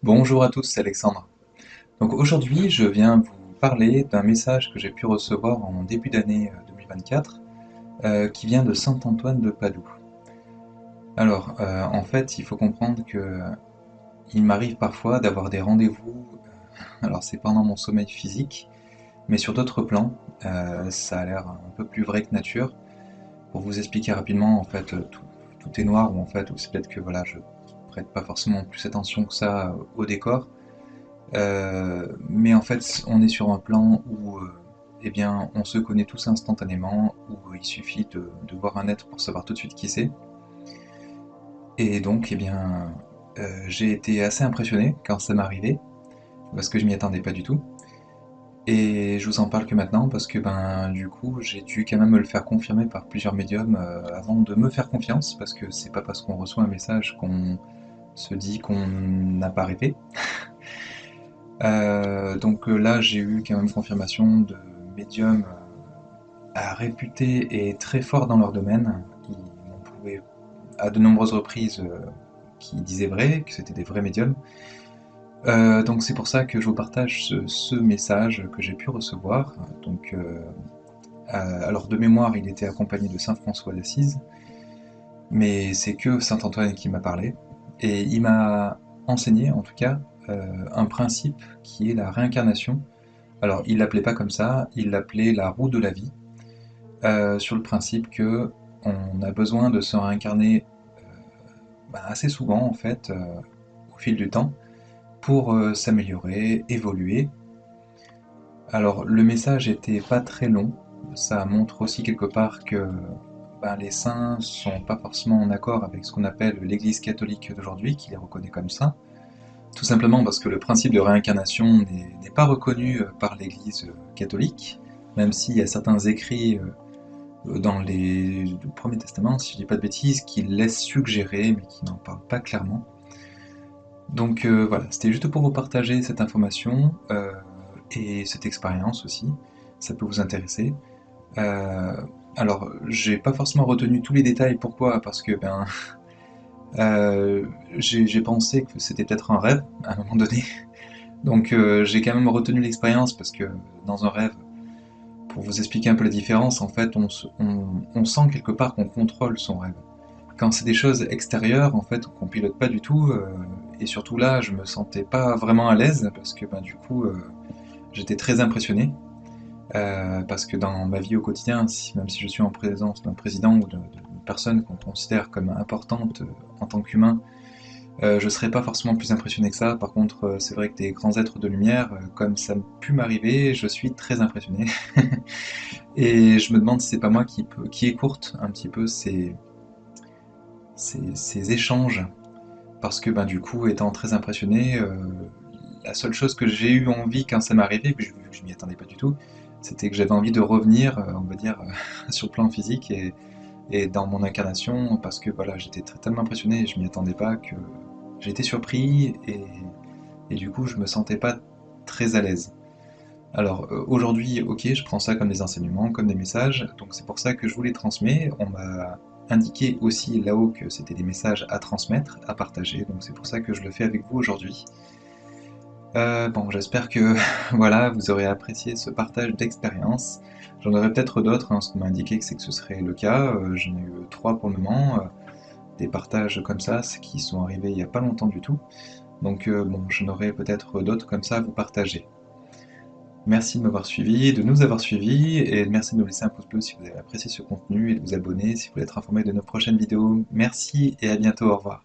Bonjour à tous, c'est Alexandre. Donc aujourd'hui, je viens vous parler d'un message que j'ai pu recevoir en début d'année 2024, qui vient de Saint-Antoine de Padoue. Alors, en fait, il faut comprendre que il m'arrive parfois d'avoir des rendez-vous, alors c'est pendant mon sommeil physique, mais sur d'autres plans, ça a l'air un peu plus vrai que nature. Pour vous expliquer rapidement, en fait, tout est noir, ou en fait, ou c'est peut-être que voilà, je prête pas forcément plus attention que ça au décor. Mais en fait, on est sur un plan où eh bien, on se connaît tous instantanément, où il suffit de voir un être pour savoir tout de suite qui c'est. Et donc, eh bien, j'ai été assez impressionné quand ça m'est arrivé, parce que je m'y attendais pas du tout. Et je vous en parle que maintenant, parce que ben, du coup, j'ai dû quand même me le faire confirmer par plusieurs médiums avant de me faire confiance, parce que c'est pas parce qu'on reçoit un message qu'on se dit qu'on n'a pas rêvé. Donc là, j'ai eu quand même confirmation de médiums réputés et très forts dans leur domaine, qui m'ont prouvé à de nombreuses reprises qu'ils disaient vrai, que c'était des vrais médiums. Donc c'est pour ça que je vous partage ce message que j'ai pu recevoir. Donc, alors de mémoire, il était accompagné de Saint François d'Assise, mais c'est que Saint Antoine qui m'a parlé. Et il m'a enseigné, en tout cas, un principe qui est la réincarnation. Alors, il l'appelait pas comme ça, il l'appelait la roue de la vie, sur le principe que on a besoin de se réincarner assez souvent en fait, au fil du temps, pour s'améliorer, évoluer. Alors, le message était pas très long, ça montre aussi quelque part que les saints sont pas forcément en accord avec ce qu'on appelle l'Église catholique d'aujourd'hui, qui les reconnaît comme saints. Tout simplement parce que le principe de réincarnation n'est pas reconnu par l'Église catholique, même s'il y a certains écrits dans le Premier Testament, si je dis pas de bêtises, qui laissent suggérer, mais qui n'en parlent pas clairement. Donc voilà, c'était juste pour vous partager cette information et cette expérience aussi, ça peut vous intéresser. Euh, alors, j'ai pas forcément retenu tous les détails, pourquoi? Parce que euh, j'ai pensé que c'était peut-être un rêve à un moment donné. Donc j'ai quand même retenu l'expérience parce que dans un rêve, pour vous expliquer un peu la différence, en fait, on sent quelque part qu'on contrôle son rêve. Quand c'est des choses extérieures, en fait, qu'on pilote pas du tout, et surtout là, je me sentais pas vraiment à l'aise parce que du coup, j'étais très impressionné. Parce que dans ma vie au quotidien, même si je suis en présence d'un président ou d'une personne qu'on considère comme importante en tant qu'humain, je serais pas forcément plus impressionné que ça. Par contre, c'est vrai que des grands êtres de lumière, comme ça a pu m'arriver, je suis très impressionné. Et je me demande si c'est pas moi qui écourte un petit peu ces échanges. Parce que du coup, étant très impressionné, la seule chose que j'ai eu envie quand ça m'est arrivé, vu que je m'y attendais pas du tout, c'était que j'avais envie de revenir, on va dire, sur le plan physique et dans mon incarnation, parce que voilà, j'étais tellement impressionné et je m'y attendais pas que j'étais surpris et du coup, je me sentais pas très à l'aise. Alors aujourd'hui, ok, je prends ça comme des enseignements, comme des messages, donc c'est pour ça que je vous les transmets. On m'a indiqué aussi là-haut que c'était des messages à transmettre, à partager, donc c'est pour ça que je le fais avec vous aujourd'hui. Bon, j'espère que voilà, vous aurez apprécié ce partage d'expérience. J'en aurai peut-être d'autres, hein, ce qu'on m'a indiqué que c'est que ce serait le cas. J'en ai eu trois pour le moment, des partages comme ça, qui sont arrivés il n'y a pas longtemps du tout. Donc bon, j'en aurai peut-être d'autres comme ça à vous partager. Merci de m'avoir suivi, de nous avoir suivis, et merci de nous laisser un pouce bleu si vous avez apprécié ce contenu et de vous abonner si vous voulez être informé de nos prochaines vidéos. Merci et à bientôt, au revoir.